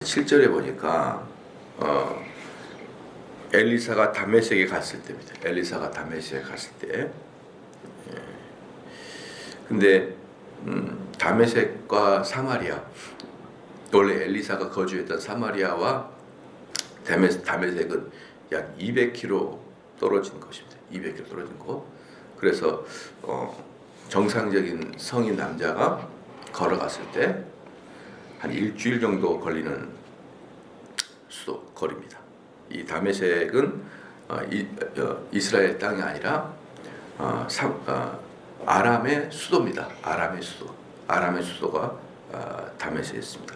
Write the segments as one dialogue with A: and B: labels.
A: 7절에 보니까 엘리사가 다메섹에 갔을 때입니다. 엘리사가 다메섹에 갔을 때. 근데 다메섹과 사마리아, 원래 엘리사가 거주했던 사마리아와 다메섹은 약 200km 떨어진 것입니다. 200km 떨어진 곳. 그래서 정상적인 성인 남자가 걸어갔을 때 한 일주일 정도 걸리는 수도 거리입니다. 이 다메섹은 이스라엘 땅이 아니라 아람의 수도입니다. 아람의 수도. 아람의 수도가 다메섹이었습니다.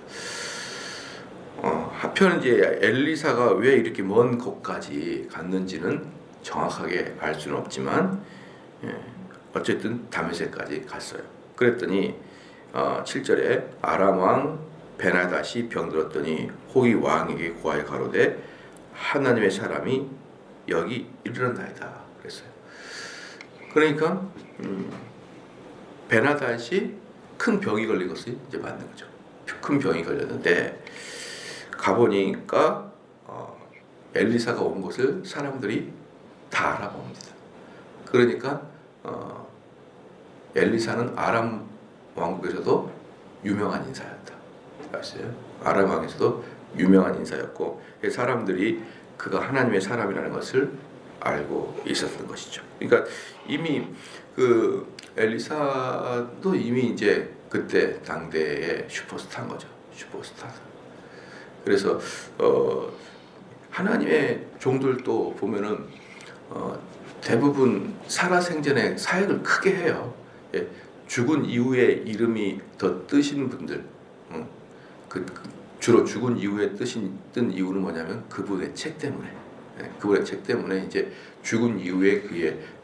A: 한편 이제 엘리사가 왜 이렇게 먼 곳까지 갔는지는 정확하게 알 수는 없지만 어쨌든 다메섹까지 갔어요. 그랬더니 7절에 아람 왕 베나닷이 병들었더니 호위 왕에게 고하여 가로되 하나님의 사람이 여기 이르렀나이다 그랬어요. 그러니까 베나닷이 큰 병이 걸린 것이 이제 맞는 거죠. 큰 병이 걸렸는데 가보니까 엘리사가 온 곳을 사람들이 다 알아봅니다. 그러니까 엘리사는 아람 왕국에서도 유명한 인사였다. 아시죠? 아람 왕에서도 유명한 인사였고 사람들이 그가 하나님의 사람이라는 것을 알고 있었던 것이죠. 그러니까 이미 그 엘리사도 이미 이제 그때 당대의 슈퍼스타인 거죠. 슈퍼스타. 그래서 하나님의 종들도 보면은 대부분 살아생전에 사역을 크게 해요. 예, 죽은 이후에 이름이 더 뜨신 분들, 주로 죽은 이후에 뜬 이유는 뭐냐면 그분의 책 때문에, 그분의 책 때문에 이제 죽은 이후에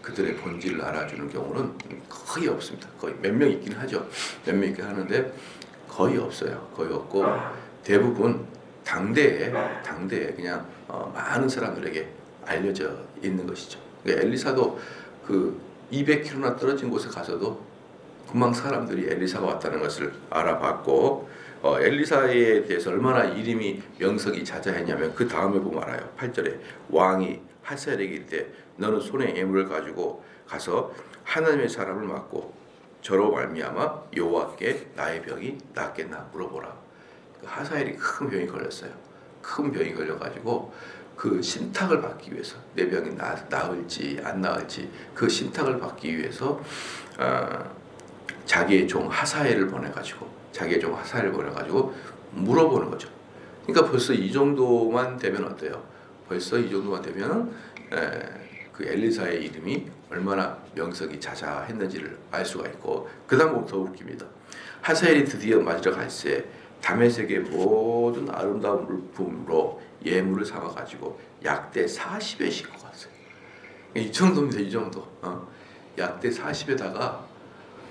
A: 그들의 본질을 알아주는 경우는 거의 없습니다. 거의 몇 명 있긴 하죠. 몇 명 있긴 하는데 거의 없어요. 거의 없고 대부분 당대에 그냥 많은 사람들에게 알려져 있는 것이죠. 그러니까 엘리사도 그 200km나 떨어진 곳에 가서도 금방 사람들이 엘리사가 왔다는 것을 알아봤고 엘리사에 대해서 얼마나 이름이 명성이 자자했냐면 그 다음에 보면 알아요. 8절에 왕이 하사엘에게 이르되 너는 손에 예물을 가지고 가서 하나님의 사람을 맞고 저로 말미암아 여호와께 나의 병이 낫겠나 물어보라. 하사엘이 큰 병이 걸렸어요. 큰 병이 걸려가지고 그 신탁을 받기 위해서 내 병이 나을지 안 나을지 그 신탁을 받기 위해서 자기의 종 하사엘을 보내가지고 물어보는 거죠. 그러니까 벌써 이 정도만 되면 어때요? 벌써 이 정도만 되면 그 엘리사의 이름이 얼마나 명성이 자자했는지를 알 수가 있고 그 다음부터 더 웃깁니다. 하사엘이 드디어 맞으러 갈새 다메섹의 모든 아름다운 물품으로 예물을 삼아가지고 약대 40에 싣고 갔어요. 이 정도입니다. 이 정도. 약대 40에다가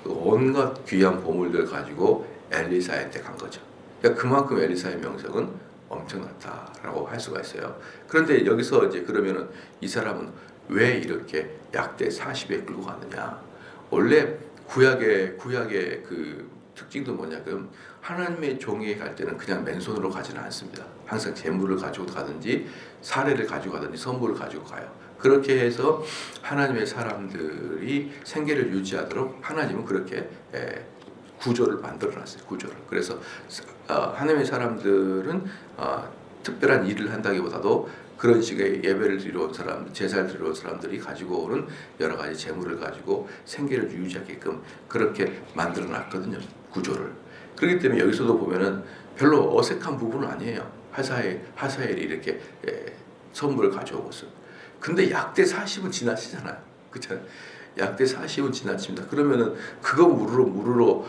A: 온갖 귀한 보물들 가지고 엘리사한테 간 거죠. 그러니까 그만큼 엘리사의 명성은 엄청났다라고 할 수가 있어요. 그런데 여기서 이제 그러면은 이 사람은 왜 이렇게 약대 40에 끌고 갔느냐? 원래 구약의 그 특징도 뭐냐면 하나님의 종에게 갈 때는 그냥 맨손으로 가지는 않습니다. 항상 재물을 가지고 가든지 사례를 가지고 가든지 선물을 가지고 가요. 그렇게 해서 하나님의 사람들이 생계를 유지하도록 하나님은 그렇게 구조를 만들어놨어요. 구조를. 그래서 하나님의 사람들은 특별한 일을 한다기보다도 그런 식의 예배를 드리러 온 사람, 제사를 드리러 온 사람들이 가지고 오는 여러 가지 재물을 가지고 생계를 유지하게끔 그렇게 만들어놨거든요. 구조를. 그렇기 때문에 여기서도 보면은 별로 어색한 부분은 아니에요. 하사엘이 이렇게 선물을 가져오고 있어요. 근데 약대 40은 지나치잖아요. 그렇잖아요. 약대 40은 지나칩니다. 그러면은 그거 무르러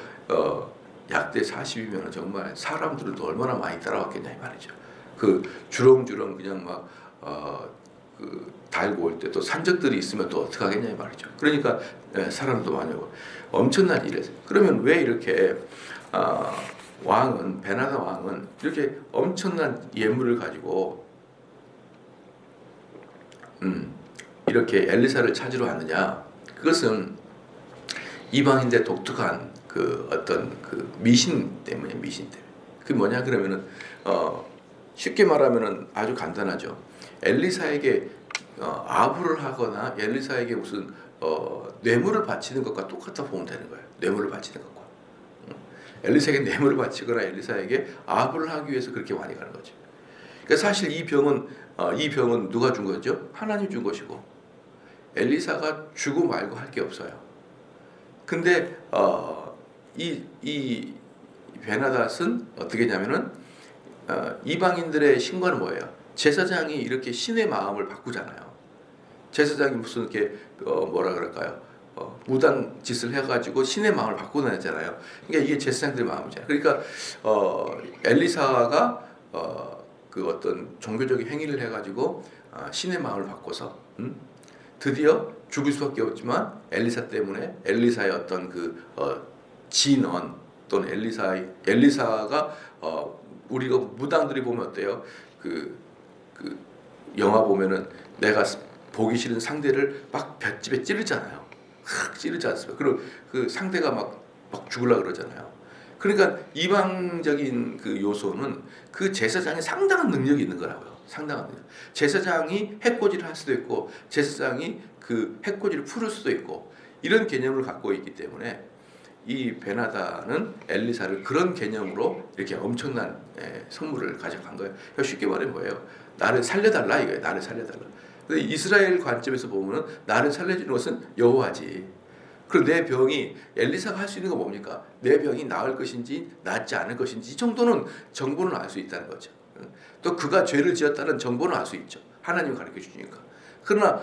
A: 약대 40이면 정말 사람들도 얼마나 많이 따라왔겠냐 이 말이죠. 그 주렁주렁 그냥 막 그 달고 올 때 또 산적들이 있으면 또 어떻게 하겠냐 이 말이죠. 그러니까 사람도 많이 오고 엄청난 일이었어요. 그러면 왜 이렇게 베나다 왕은 이렇게 엄청난 예물을 가지고 이렇게 엘리사를 찾으러 왔느냐? 그것은 이방인의 독특한 그 어떤 그 미신 때문에. 그게 뭐냐 그러면은 쉽게 말하면은 아주 간단하죠. 엘리사에게 아부를 하거나 엘리사에게 무슨 뇌물을 바치는 것과 똑같다 보면 되는 거예요. 뇌물을 바치는 것과. 엘리사에게 뇌물을 바치거나 엘리사에게 아부를 하기 위해서 그렇게 많이 가는 거죠. 그러니까 사실 이 병은 누가 준 거죠? 하나님 준 것이고 엘리사가 주고 말고 할 게 없어요. 근데 이 베나닷은 어떻게 했냐면은 이방인들의 신과는 뭐예요? 제사장이 이렇게 신의 마음을 바꾸잖아요. 제사장이 무슨 이렇게 뭐라 그럴까요? 무당 짓을 해가지고 신의 마음을 바꾸잖아요. 그러니까 이게 제사장들의 마음이잖아요. 그러니까 엘리사가 그 어떤 종교적인 행위를 해가지고 신의 마음을 바꿔서 드디어 죽을 수밖에 없지만 엘리사 때문에 엘리사의 어떤 그 진언 또는 엘리사가 우리가 무당들이 보면 어때요? 그 영화 보면은 내가 보기 싫은 상대를 막 볏집에 찌르잖아요. 찌르지 않습니까? 그리고 그 상대가 막 죽으려고 그러잖아요. 그러니까 이방적인 그 요소는 그 제사장에 상당한 능력이 있는 거라고요. 상당한 능력. 제사장이 해코지를 할 수도 있고 제사장이 그 해코지를 풀을 수도 있고 이런 개념을 갖고 있기 때문에 이 베나다는 엘리사를 그런 개념으로 이렇게 엄청난 선물을 가져간 거예요. 그러니까 쉽게 말하면 뭐예요? 나를 살려달라 이거예요. 나를 살려달라. 근데 이스라엘 관점에서 보면은 나를 살려주는 것은 여호와지. 그리고 내 병이 엘리사가 할 수 있는 건 뭡니까? 내 병이 나을 것인지 낫지 않을 것인지 이 정도는 정보는 알 수 있다는 거죠. 또 그가 죄를 지었다는 정보는 알 수 있죠. 하나님이 가르쳐 주니까. 그러나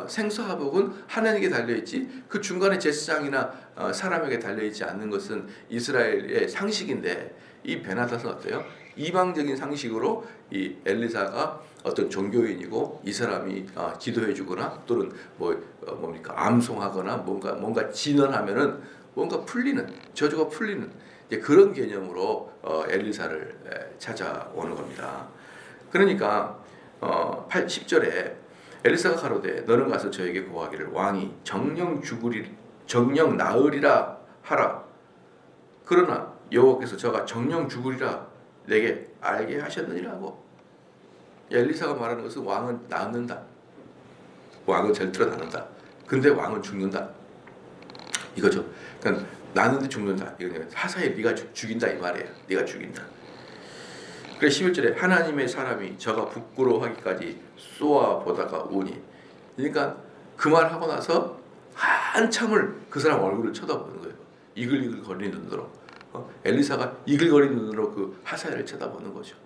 A: 생사화복은 하나님에게 달려있지 그 중간에 제사장이나 사람에게 달려있지 않는 것은 이스라엘의 상식인데 이 베나닷은 어때요? 이방적인 상식으로 이 엘리사가 어떤 종교인이고 이 사람이 기도해주거나 또는 뭡니까 암송하거나 뭔가 진언하면은 뭔가 풀리는 저주가 풀리는 이제 그런 개념으로 엘리사를 찾아오는 겁니다. 그러니까 10절에 엘리사가 가로되 너는 가서 저에게 고하기를 왕이 정령 나으리라 하라. 그러나 여호와께서 저가 정령 죽으리라 내게 알게 하셨느니라고. 엘리사가 말하는 것은 왕은 낳는다. 왕은 절대로 낳는다. 근데 왕은 죽는다. 이거죠. 그러니까 낳는데 죽는다. 이거는 하사엘 네가 죽인다 이 말이에요. 네가 죽인다. 그래 11절에 하나님의 사람이 저가 부끄러워하기까지 쏘아 보다가 우니. 그러니까 그 말 하고 나서 한참을 그 사람 얼굴을 쳐다보는 거예요. 이글이글 거리는 눈으로. 엘리사가 이글거리는 눈으로 그 하사엘을 쳐다보는 거죠.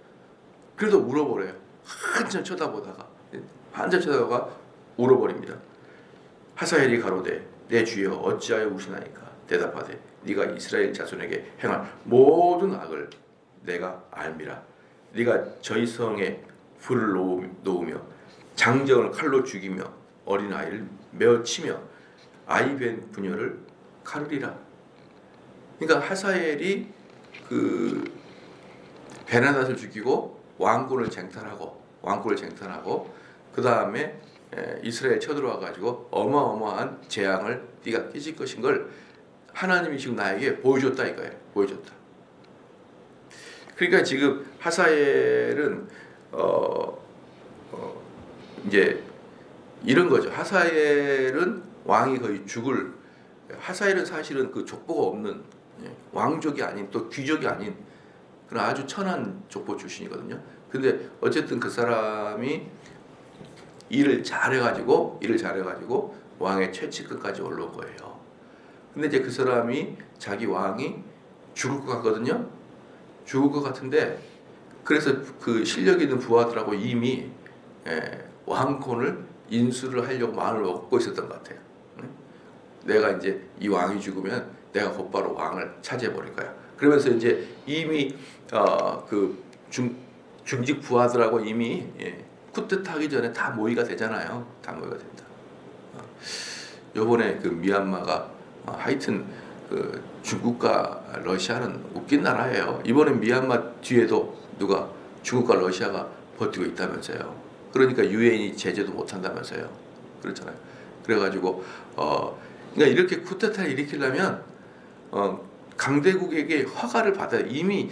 A: 그래도 울어버려요. 한참 쳐다보다가 울어버립니다. 하사엘이 가로되 내 주여 어찌하여 우시나이까. 대답하되 네가 이스라엘 자손에게 행할 모든 악을 내가 알미라. 네가 저희 성에 불을 놓으며 장정을 칼로 죽이며 어린아이를 메어 치며 아이 벤 부녀를 가르리라. 그러니까 하사엘이 그 베나닷을 죽이고 왕권을 쟁탈하고 그 다음에 이스라엘 쳐들어와 가지고 어마어마한 재앙을 네가 끼칠 것인 걸 하나님이 지금 나에게 보여줬다 이거예요. 보여줬다. 그러니까 지금 하사엘은 이제 이런 거죠. 하사엘은 왕이 거의 죽을. 하사엘은 사실은 그 족보가 없는 왕족이 아닌 또 귀족이 아닌 그런 아주 천한 족보 출신이거든요. 근데 어쨌든 그 사람이 일을 잘해가지고 왕의 최측근까지 올라온 거예요. 근데 이제 그 사람이 자기 왕이 죽을 것 같거든요. 죽을 것 같은데 그래서 그 실력 있는 부하들하고 이미 왕권을 인수를 하려고 마음을 먹고 있었던 것 같아요. 내가 이제 이 왕이 죽으면 내가 곧바로 왕을 차지해 버릴 거야. 그러면서 이제 이미 그 중직 부하들하고 이미 쿠데타하기 전에 다 모의가 되잖아요. 다 모의가 된다. 요번에 그 미얀마가 하여튼 그 중국과 러시아는 웃긴 나라예요. 이번에 미얀마 뒤에도 누가 중국과 러시아가 버티고 있다면서요. 그러니까 유엔이 제재도 못 한다면서요. 그렇잖아요. 그래가지고 그러니까 이렇게 쿠데타를 일으키려면 강대국에게 허가를 받아야 이미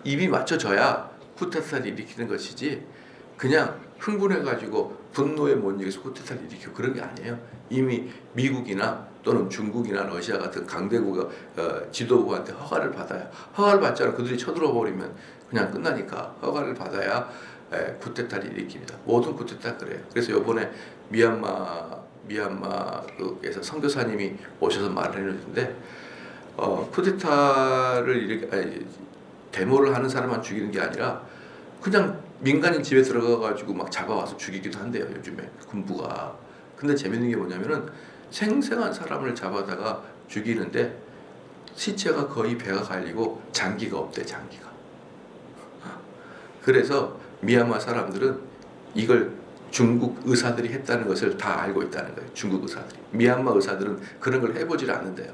A: 입이 맞춰져야 쿠데타를 일으키는 것이지 그냥 흥분해가지고 분노에 못 이겨서 쿠데타를 일으키고 그런 게 아니에요. 이미 미국이나 또는 중국이나 러시아 같은 강대국의 지도부한테 허가를 받아야, 허가를 받지 않으면 그들이 쳐들어 버리면 그냥 끝나니까 허가를 받아야 쿠데타를 일으킵니다. 모든 쿠데타 그래요. 그래서 이번에 미얀마에서 선교사님이 오셔서 말을 해주는데 쿠데타를 데모를 하는 사람만 죽이는 게 아니라 그냥 민간인 집에 들어가가지고 막 잡아와서 죽이기도 한대요, 요즘에 군부가. 근데 재밌는 게 뭐냐면은 생생한 사람을 잡아다가 죽이는데 시체가 거의 배가 갈리고 장기가 없대, 장기가. 그래서 미얀마 사람들은 이걸 중국 의사들이 했다는 것을 다 알고 있다는 거예요. 중국 의사들이. 미얀마 의사들은 그런 걸 해보질 않는데요.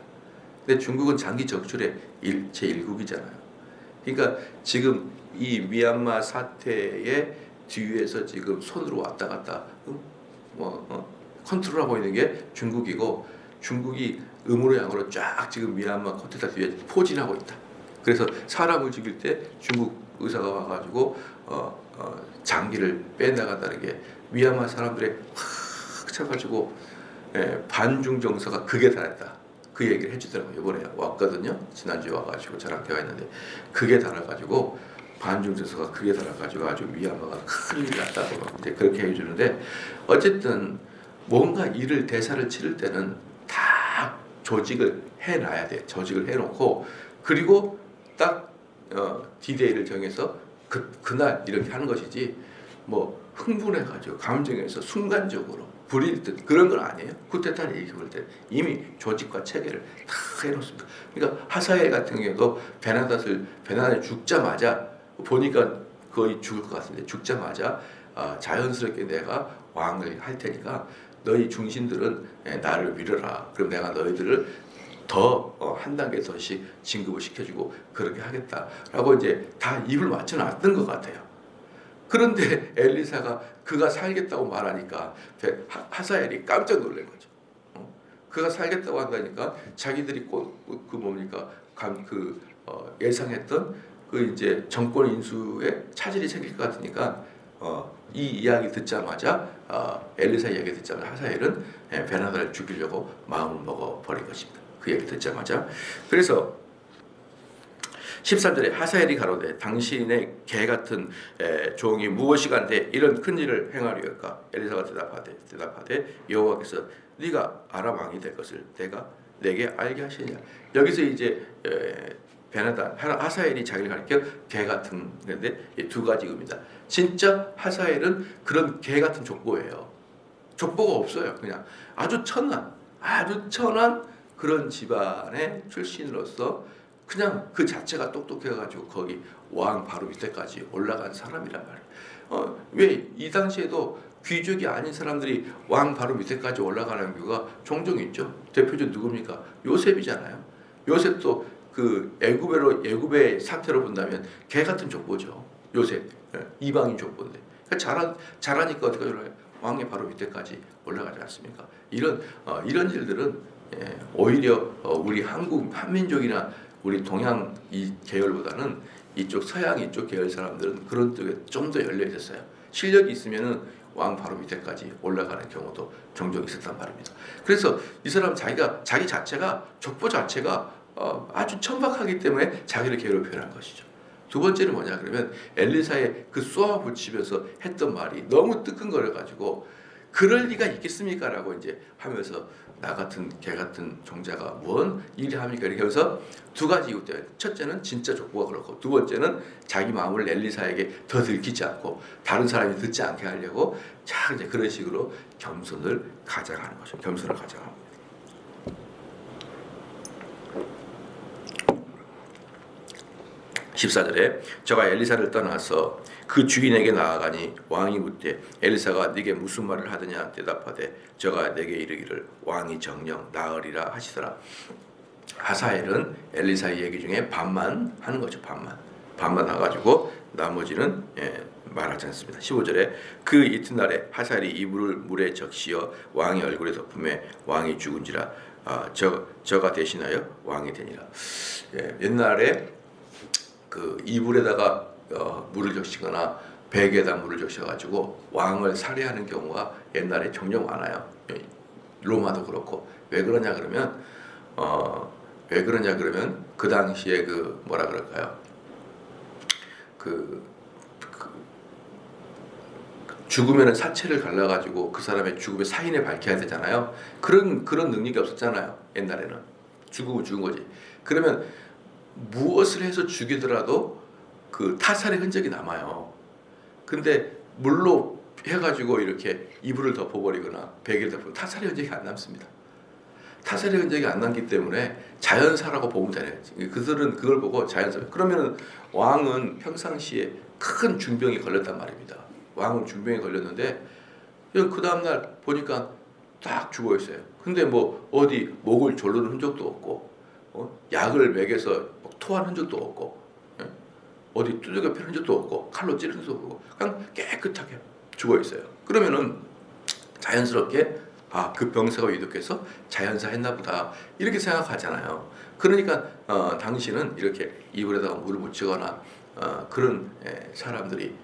A: 근데 중국은 장기 적출의 제1국이잖아요. 그러니까 지금 이 미얀마 사태의 뒤에서 지금 손으로 왔다 갔다 컨트롤하고 있는 게 중국이고, 중국이 음으로 양으로 쫙 지금 미얀마 쿠데타 뒤에 포진하고 있다. 그래서 사람을 죽일 때 중국 의사가 와가지고 장기를 빼나간다는 게 미얀마 사람들의 확 차가지고 반중 정서가 극에 달했다. 그 얘기를 해주더라고요. 이번에 왔거든요. 지난주에 와가지고 저랑 대화했는데 극에 달아가지고 반중 정서가 극에 달아가지고 아주 미얀마가 큰일 났다고 이제 그렇게 해주는데, 어쨌든 뭔가 일을 대사를 치를 때는 다 조직을 해놔야 돼. 조직을 해놓고 그리고 딱 D-Day를 정해서 그날 이렇게 하는 것이지 뭐 흥분해가지고 감정에서 순간적으로 불일 듯 그런 건 아니에요. 쿠데타를 일으킬 때 이미 조직과 체계를 다 해놓습니다. 그러니까 하사엘 같은 경우도 베나다에 죽자마자 보니까 거의 죽을 것 같은데 죽자마자 자연스럽게 내가 왕을 할 테니까 너희 중신들은 나를 밀어라. 그럼 내가 너희들을 더 한 단계 더씩 진급을 시켜주고 그렇게 하겠다라고 이제 다 입을 맞춰놨던 것 같아요. 그런데 엘리사가 그가 살겠다고 말하니까 하사엘이 깜짝 놀란 거죠. 그가 살겠다고 한다니까 자기들이 예상했던 그 이제 정권 인수에 차질이 생길 것 같으니까 이 이야기 듣자마자 엘리사 이야기 듣자마자 하사엘은 베나다를 죽이려고 마음을 먹어버린 것입니다. 그 얘기 듣자마자. 그래서 13절에 하사엘이 가로되 당신의 개같은 종이 무엇이간데 이런 큰 일을 행하리까? 엘리사가 대답하되 여호와께서 네가 아람 왕이 될 것을 내게 알게 하시냐. 여기서 이제 하사엘이 자기를 가리켜 개같은 건데 두 가지 의미입니다. 진짜 하사엘은 그런 개같은 족보예요. 족보가 없어요. 그냥 아주 천한 그런 집안의 출신으로서 그냥 그 자체가 똑똑해가지고 거기 왕 바로 밑에까지 올라간 사람이란 말이에요. 왜 이 당시에도 귀족이 아닌 사람들이 왕 바로 밑에까지 올라가는 경우가 종종 있죠. 대표적 누굽니까? 요셉이잖아요. 요셉도 그 애굽의 상태로 본다면 개 같은 족보죠. 요셉 이방인 족보인데 그러니까 잘하니까 어떻게 올라가요? 왕의 바로 밑에까지 올라가지 않습니까? 이런 일들은 오히려 우리 한민족이나 우리 동양 이 계열보다는 이쪽 서양 이쪽 계열 사람들은 그런 쪽에 좀 더 열려 있었어요. 실력이 있으면은 왕 바로 밑에까지 올라가는 경우도 종종 있었단 말입니다. 그래서 이 사람 자기 자체가 족보 자체가 아주 천박하기 때문에 자기를 괴롭혀한 것이죠. 두 번째는 뭐냐 그러면 엘리사의 그 쏘아 붙이면서 했던 말이 너무 뜨끈거려 가지고 그럴 리가 있겠습니까? 라고 이제 하면서 나 같은 개 같은 종자가 뭔 일이 합니까? 이렇게 하면서 두 가지 이유 때문에 첫째는 진짜 족보가 그렇고 두 번째는 자기 마음을 엘리사에게 더 들키지 않고 다른 사람이 듣지 않게 하려고 자 이제 그런 식으로 겸손을 가져가는 거죠. 겸손을 가져갑니다. 14절에 저가 엘리사를 떠나서 그 주인에게 나아가니 왕이 묻되 엘리사가 네게 무슨 말을 하더냐 대답하되 저가 내게 이르기를 왕이 정녕 나으리라 하시더라. 하사엘은 엘리사의 얘기 중에 반만 하는 거죠. 반만 하가지고 나머지는 말하지 않습니다. 15절에 그 이튿날에 하사엘이 이불을 물에 적시어 왕의 얼굴에 덮음에 왕이 죽은지라 저가 대신하여 왕이 되니라. 옛날에 그 이불에다가 물을 적시거나 베개에다 물을 적셔가지고 왕을 살해하는 경우가 옛날에 종종 많아요. 로마도 그렇고. 왜 그러냐 그러면 그 당시에 그 뭐라 그럴까요? 죽으면은 사체를 갈라가지고 그 사람의 죽음의 사인을 밝혀야 되잖아요. 그런 능력이 없었잖아요. 옛날에는 죽으면 죽은 거지. 그러면 무엇을 해서 죽이더라도 그 타살의 흔적이 남아요. 근데 물로 해가지고 이렇게 이불을 덮어버리거나 베개를 덮어버리면 타살의 흔적이 안 남습니다. 타살의 흔적이 안 남기 때문에 자연사라고 보면 되네요. 그들은 그걸 보고 자연사. 그러면은 왕은 평상시에 큰 중병이 걸렸단 말입니다. 왕은 중병에 걸렸는데 그 다음날 보니까 딱 죽어 있어요. 근데 뭐 어디 목을 조르는 흔적도 없고 약을 먹여서 토한 흔적도 없고 어디 두들겨 펴는 흔적도 없고 칼로 찌르는 흔적도 없고 그냥 깨끗하게 죽어 있어요. 그러면은 자연스럽게 그 병사가 유독해서 자연사 했나 보다 이렇게 생각하잖아요. 그러니까 당신은 이렇게 이불에다가 물을 묻히거나 그런 사람들이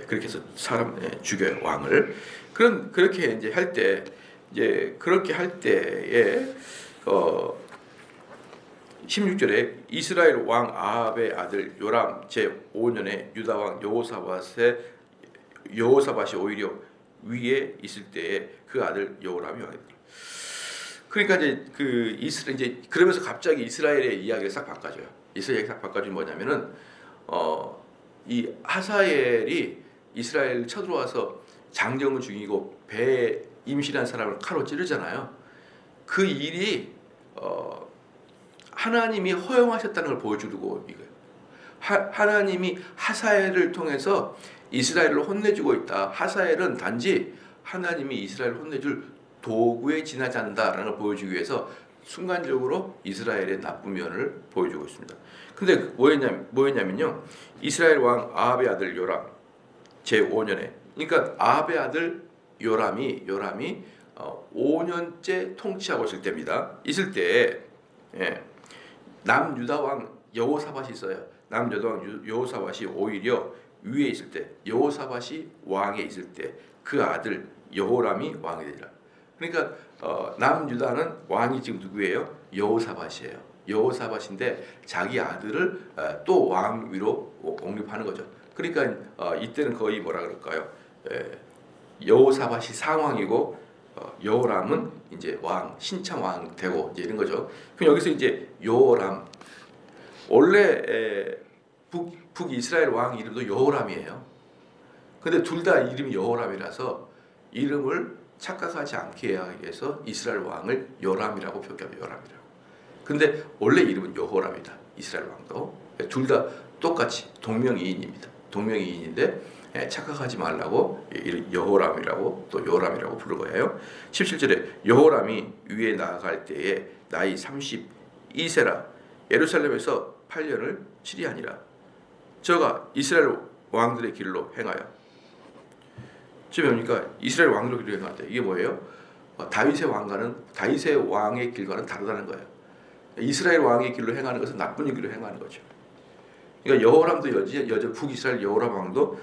A: 그렇게 해서 사람 죽여요, 왕을. 그렇게 이제 할 때 그렇게 할 때에 16절에 이스라엘 왕 아합의 아들 요람 제5년에 유다 왕 여호사밧이 오히려 위에 있을 때에 그 아들 여호람이 왕이다. 그러니까 이제 그러면서 갑자기 이스라엘의 이야기를 싹 바꿔줘요. 이스라엘 싹 바꿔주면 뭐냐면은 이 하사엘이 이스라엘 쳐들어와서 장정을 죽이고 배에 임신한 사람을 칼로 찌르잖아요. 그 일이 하나님이 허용하셨다는 걸 보여주고 이거예요. 하나님이 하사엘을 통해서 이스라엘을 혼내주고 있다. 하사엘은 단지 하나님이 이스라엘을 혼내줄 도구에 지나지 않는다라는 걸 보여주기 위해서 순간적으로 이스라엘의 나쁜 면을 보여주고 있습니다. 근데 뭐였냐면요. 이스라엘 왕 아합의 아들 요람 제5년에 그러니까 아합의 아들 요람이 5년째 통치하고 있을 때입니다. 있을 때에 남유다 왕 여호사밧이 있어요. 남유다 왕 여호사밧이 오히려 위에 있을 때 여호사밧이 왕에 있을 때 그 아들 여호람이 왕이 되리라. 그러니까 남유다는 왕이 지금 누구예요? 여호사밧이에요. 여호사밧인데 자기 아들을 또 왕 위로 옹립하는 거죠. 그러니까 이때는 거의 뭐라 그럴까요? 여호사밧이 상왕이고 여호람은 이제 왕 신참 왕 되고 이제 이런 거죠. 그럼 여기서 이제 여호람 원래 북이스라엘 왕 이름도 여호람이에요. 근데 둘 다 이름이 여호람이라서 이름을 착각하지 않게 하기 위해서 이스라엘 왕을 요람이라고 표기합니다. 요람이라고. 근데 원래 이름은 여호람이다. 이스라엘 왕도 둘 다 똑같이 동명이인입니다. 동명이인인데 착각하지 말라고 여호람이라고 또 요람이라고 부를 거예요. 17절에 여호람이 위에 나아갈 때에 나이 32세라 예루살렘에서 8년을 치리하니라. 저가 이스라엘 왕들의 길로 행하여. 지금 뭡니까? 이스라엘 왕들의 길로 행한다. 이게 뭐예요? 다윗의 왕의 길과는 다르다는 거예요. 이스라엘 왕의 길로 행하는 것은 나쁜 길로 행하는 거죠. 그러니까 여호람도 북이스라엘 여호람 왕도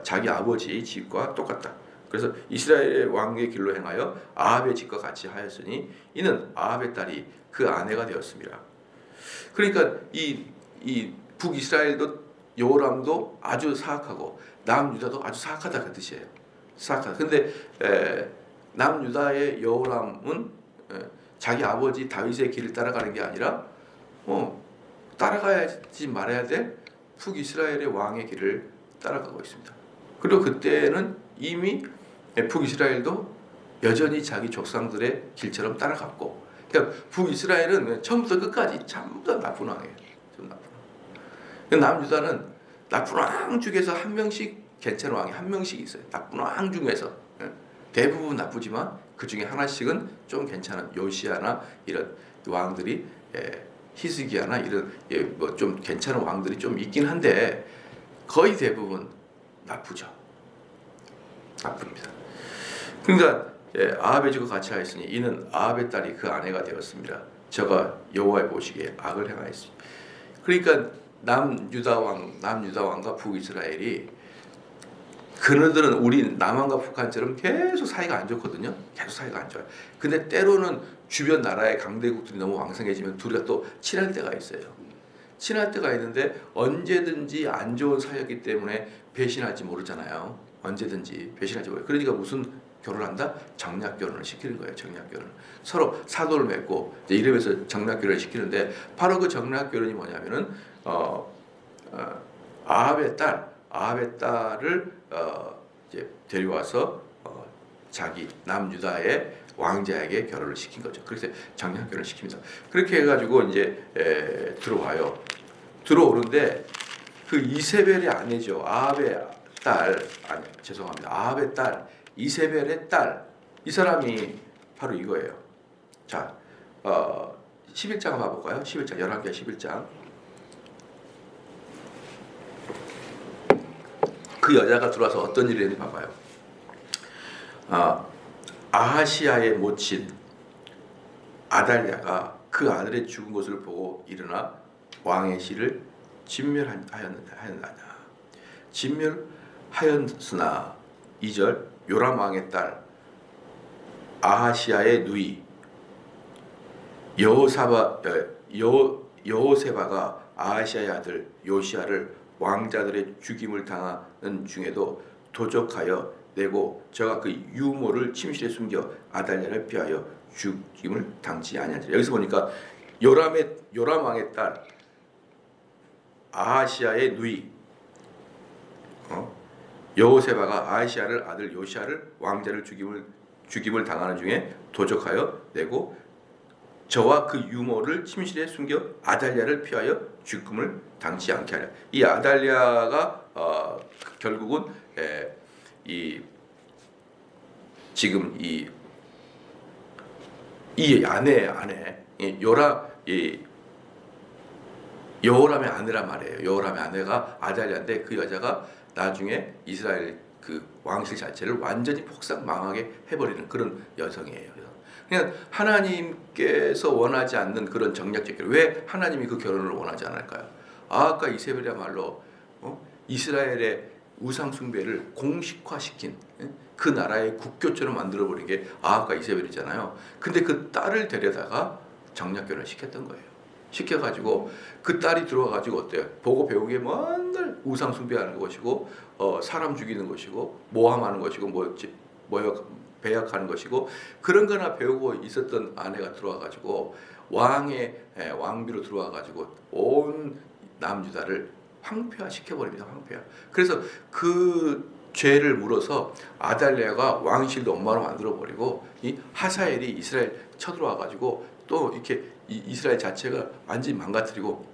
A: 자기 아버지의 집과 똑같다. 그래서 이스라엘 왕의 길로 행하여 아합의 집과 같이 하였으니 이는 아합의 딸이 그 아내가 되었습니다. 그러니까 이 북이스라엘도 여호람도 아주 사악하고 남유다도 아주 사악하다 그 뜻이에요. 사악하다. 근데 남유다의 여호람은 자기 아버지 다윗의 길을 따라가는 게 아니라 따라가야지 말아야 될 북이스라엘의 왕의 길을 따라가고 있습니다. 그리고 그때는 이미 북이스라엘도 여전히 자기 족상들의 길처럼 따라갔고, 그러니까 북이스라엘은 처음부터 끝까지 전부 다 나쁜 왕이에요. 남유다는 나쁜 왕 중에서 한 명씩 괜찮은 왕이 한 명씩 있어요. 나쁜 왕 중에서 대부분 나쁘지만 그 중에 하나씩은 좀 괜찮은 요시아나 이런 왕들이 히스기야나 이런 뭐 좀 괜찮은 왕들이 좀 있긴 한데 거의 대부분 나쁘죠. 나쁩니다. 그러니까 아합의 집과 같이 하였으니 이는 아합의 딸이 그 아내가 되었습니다. 저가 여호와의 보시기에 악을 행하였습니다. 그러니까 남유다 왕과 북이스라엘이 그들은 우리 남한과 북한처럼 계속 사이가 안 좋거든요. 계속 사이가 안 좋아요. 근데 때로는 주변 나라의 강대국들이 너무 왕성해지면 둘이가 또 친할 때가 있어요. 친할 때가 있는데 언제든지 안 좋은 사이였기 때문에 배신할지 모르잖아요. 언제든지 배신할지 모르요. 그러니까 무슨 결혼한다? 정략 결혼을 시키는 거예요. 정략 결혼. 서로 사도를 맺고 이러면서 정략 결혼을 시키는데 바로 그 정략 결혼이 뭐냐면은 아합의 딸을 이제 데려와서 자기 남유다의 왕자에게 결혼을 시킨 거죠. 그래서 정략 결혼을 시킵니다. 그렇게 해가지고 이제 들어와요. 들어오는데 그 이세벨의 아내죠. 아합의 딸 이세벨의 딸, 이 사람이 바로 이거예요. 자, 11장 한번 볼까요? 11장, 11개 11장. 그 여자가 들어와서 어떤 일을 했는지 봐봐요. 아하시아의 모친 아달랴가 그 아들의 죽은 것을 보고 일어나 왕의 시를 진멸하였느냐. 진멸하였으나 2절 요람 왕의 딸 아하시아의 누이 여호세바가 아하시아의 아들 요시아를 왕자들의 죽임을 당하는 중에도 도적하여 내고 저가 그 유모를 침실에 숨겨 아달랴를 피하여 죽임을 당치 아니하니라. 여기서 보니까 요람 왕의 딸 아하시아의 누이 여호세바가 아하시아를 아들 요시아를 왕자를 죽임을 당하는 중에 도적하여 내고 저와 그 유모를 침실에 숨겨 아달랴를 피하여 죽음을 당치 않게 하려. 이 아달랴가 결국은 지금 이 아내 여호람의 아내란 말이에요. 여호람의 아내가 아달랴인데 그 여자가 나중에 이스라엘 그 왕실 자체를 완전히 폭삭 망하게 해버리는 그런 여성이에요. 그냥 하나님께서 원하지 않는 그런 정략적 결혼. 왜 하나님이 그 결혼을 원하지 않을까요? 아까 이세벨이야말로 이스라엘의 우상 숭배를 공식화시킨 그 나라의 국교처럼 만들어버린 게 아합과 이세벨이잖아요. 근데 그 딸을 데려다가 정략 결혼을 시켰던 거예요. 시켜가지고 그 딸이 들어와가지고 어때요? 보고 배운 게 맨날 우상 숭배하는 것이고 사람 죽이는 것이고 모함하는 것이고 배역하는 것이고 그런 거나 배우고 있었던 아내가 들어와가지고 왕비로 들어와가지고 온 남유다를 황폐화시켜버립니다. 황폐화. 그래서 그 죄를 물어서 아달랴가 왕실도 엉망으로 만들어버리고 이 하사엘이 이스라엘 쳐들어와가지고 또 이렇게 이스라엘 자체가 완전히 망가뜨리고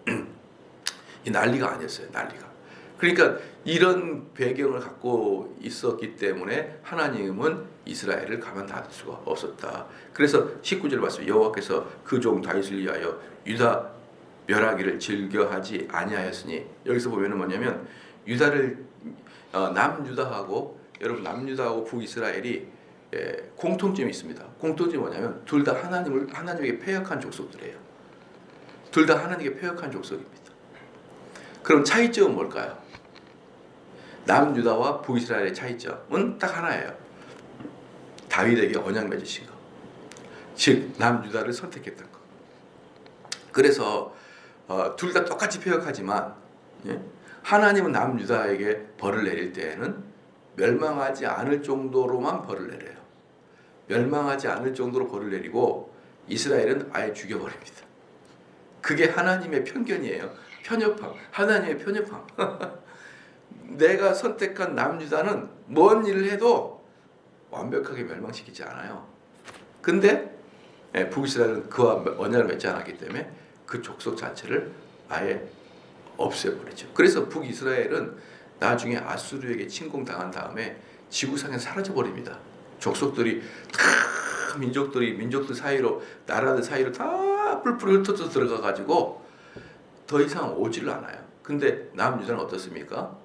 A: 이 난리가 아니었어요. 난리가. 그러니까 이런 배경을 갖고 있었기 때문에 하나님은 이스라엘을 가만 놔둘 수가 없었다. 그래서 19절 말씀 여호와께서 그 종 다윗을 위하여 유다 멸하기를 즐겨하지 아니하였으니 여기서 보면은 뭐냐면 남유다하고 여러분 남유다하고 북이스라엘이 공통점이 있습니다. 공통점이 뭐냐면 둘 다 하나님에게 패역한 족속들이에요. 둘 다 하나님에게 패역한 족속입니다. 그럼 차이점은 뭘까요? 남유다와 북이스라엘의 차이점은 딱 하나예요. 다윗에게 언약 맺으신 거. 즉 남유다를 선택했던 거. 그래서 둘 다 똑같이 패역하지만 하나님은 남유다에게 벌을 내릴 때에는 멸망하지 않을 정도로만 벌을 내려요. 멸망하지 않을 정도로 벌을 내리고 이스라엘은 아예 죽여버립니다. 그게 하나님의 편견이에요. 편협함. 하나님의 편협함. 내가 선택한 남유다는 뭔 일을 해도 완벽하게 멸망시키지 않아요. 근데 북이스라엘은 그와 언약을 맺지 않았기 때문에 그 족속 자체를 아예 없애버리죠. 그래서 북이스라엘은 나중에 아수르에게 침공당한 다음에 지구상에 사라져버립니다. 족속들이 다 민족들 사이로 나라들 사이로 다 뿔뿔 흩어져 들어가가지고 더 이상 오지를 않아요. 근데 남유다는 어떻습니까?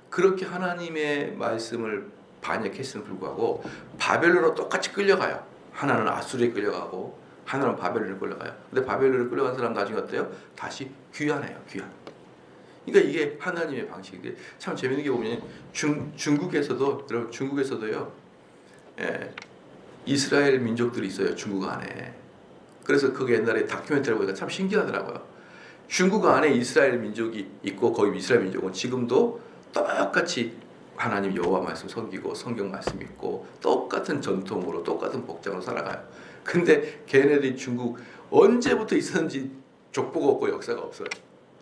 A: 그렇게 하나님의 말씀을 반역했음에 불구하고 바벨론으로 똑같이 끌려가요. 하나는 아수르에 끌려가고 하나는 바벨론에 끌려가요. 근데 바벨론에 끌려간 사람 나중에 어때요? 다시 귀환해요. 귀환. 그러니까 이게 하나님의 방식인데 참 재밌는 게 보면 중국에서도 여러분 중국에서도요. 예, 이스라엘 민족들이 있어요. 중국 안에. 그래서 그게 옛날에 다큐멘터리 보니까 참 신기하더라고요. 중국 안에 이스라엘 민족이 있고 거기 이스라엘 민족은 지금도 똑같이 하나님 여호와 말씀 섬기고 성경 말씀 읽고 똑같은 전통으로 똑같은 복장으로 살아가요. 근데 걔네들이 중국 언제부터 있었는지 족보가 없고 역사가 없어요.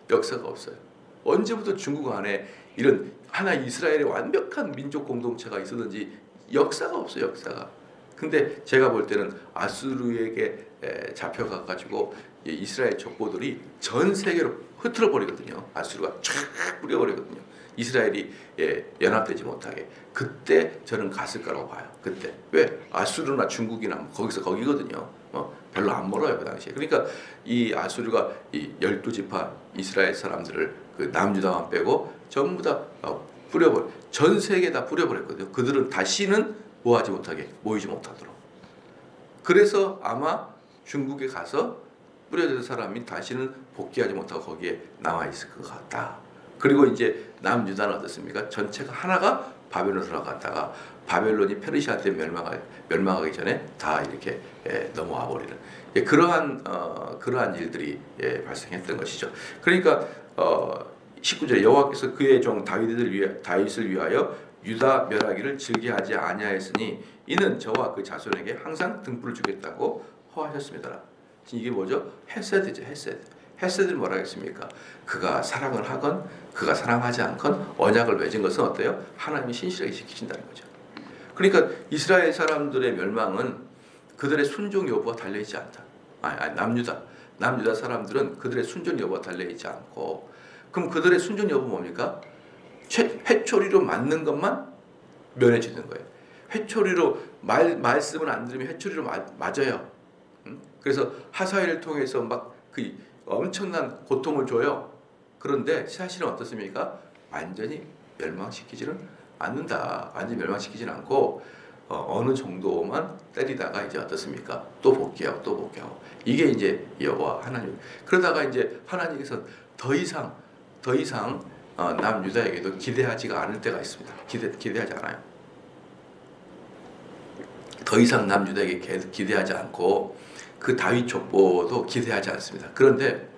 A: 역사가 없어요. 언제부터 중국 안에 이런 하나 이스라엘의 완벽한 민족 공동체가 있었는지 역사가 없어요. 역사가. 근데 제가 볼 때는 아수르에게 잡혀가 가지고 이스라엘 족보들이 전 세계로 흐트러 버리거든요. 아수르가 쫙 뿌려버리거든요. 이스라엘이 연합되지 못하게. 그때 저는 갔을 거라고 봐요. 그때. 왜? 아수르나 중국이나 거기서 거기거든요. 별로 안 멀어요. 그 당시에. 그러니까 이 아수르가 이 12지파 이스라엘 사람들을 그 남유다만 빼고 전부 다 뿌려버려. 전 세계에 다 뿌려버렸거든요. 그들은 다시는 뭐하지 못하게, 모이지 못하도록. 그래서 아마 중국에 가서 뿌려진 사람이 다시는 복귀하지 못하고 거기에 남아있을 것 같다. 그리고 이제 남유다는 어떻습니까? 전체가 하나가 바벨론으로 갔다가 바벨론이 페르시아한테 멸망하기 전에 다 이렇게 넘어와 버리는 그러한 일들이 발생했던 것이죠. 그러니까 19절 여호와께서 그의 종 다윗을 위하여 유다 멸하기를 즐겨하지 아니하였으니 이는 저와 그 자손에게 항상 등불을 주겠다고 허하셨습니다. 이게 뭐죠? 헤세드죠. 헤세드는 뭐라 했습니까? 그가 사랑을 하건 그가 사랑하지 않건 언약을 맺은 것은 어때요? 하나님이 신실하게 지키신다는 거죠. 그러니까 이스라엘 사람들의 멸망은 그들의 순종 여부가 달려있지 않다. 남유다 사람들은 그들의 순종 여부가 달려있지 않고 그럼 그들의 순종 여부 뭡니까? 회초리로 맞는 것만 면해지는 거예요. 회초리로 말씀을 안 들으면 회초리로 맞아요. 그래서 하사엘을 통해서 막 그 엄청난 고통을 줘요. 그런데 사실은 어떻습니까? 완전히 멸망시키지는 않는다. 완전히 멸망시키지는 않고 어느 정도만 때리다가 이제 어떻습니까? 또 복귀하고 이게 이제 여호와 하나님. 그러다가 이제 하나님께서 더 이상 남유다에게도 기대하지가 않을 때가 있습니다. 기대하지 않아요. 더 이상 남유다에게 기대하지 않고 그 다윗 족보도 기대하지 않습니다. 그런데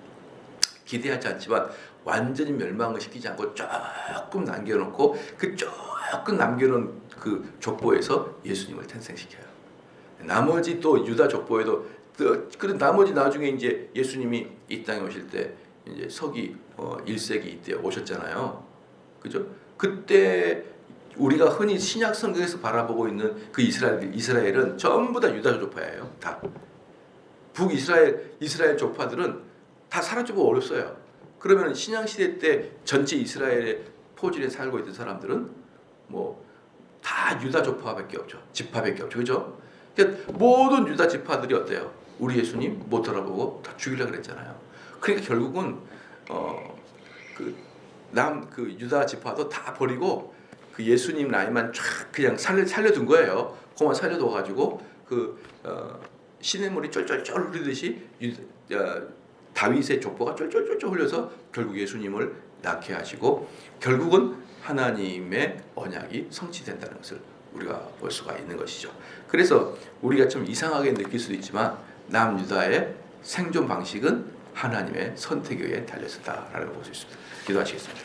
A: 기대하지 않지만 완전히 멸망을 시키지 않고 조금 남겨놓고 그 조금 남겨놓은 그 족보에서 예수님을 탄생시켜요. 나머지 또 유다 족보에도 그런 나머지 나중에 이제 예수님이 이 땅에 오실 때 이제 서기 1세기 이때 오셨잖아요. 그죠? 그때 우리가 흔히 신약 성경에서 바라보고 있는 그 이스라엘은 전부 다 유다 족파예요. 다. 이스라엘 족파들은 다 사라지고 어렸어요. 그러면 신약 시대 때 전체 이스라엘의 포진에 살고 있던 사람들은 뭐 다 유다 족파밖에 없죠. 지파밖에 없죠. 그죠? 그러니까 모든 유다 지파들이 어때요? 우리 예수님 못 알아보고 다 죽이려고 그랬잖아요. 그러니까 결국은 그 유다 지파도 다 버리고 그 예수님 라인만 쫙 그냥 살려둔 거예요. 그만 살려둬 가지고 시냇물이 쫄쫄쫄 흐르듯이 다윗의 족보가 쫄쫄쫄 흘려서 결국 예수님을 낳게 하시고 결국은 하나님의 언약이 성취된다는 것을 우리가 볼 수가 있는 것이죠. 그래서 우리가 좀 이상하게 느낄 수도 있지만 남유다의 생존 방식은 하나님의 선택에 의해 달렸었다라는 걸 볼 수 있습니다. 기도하시겠습니다.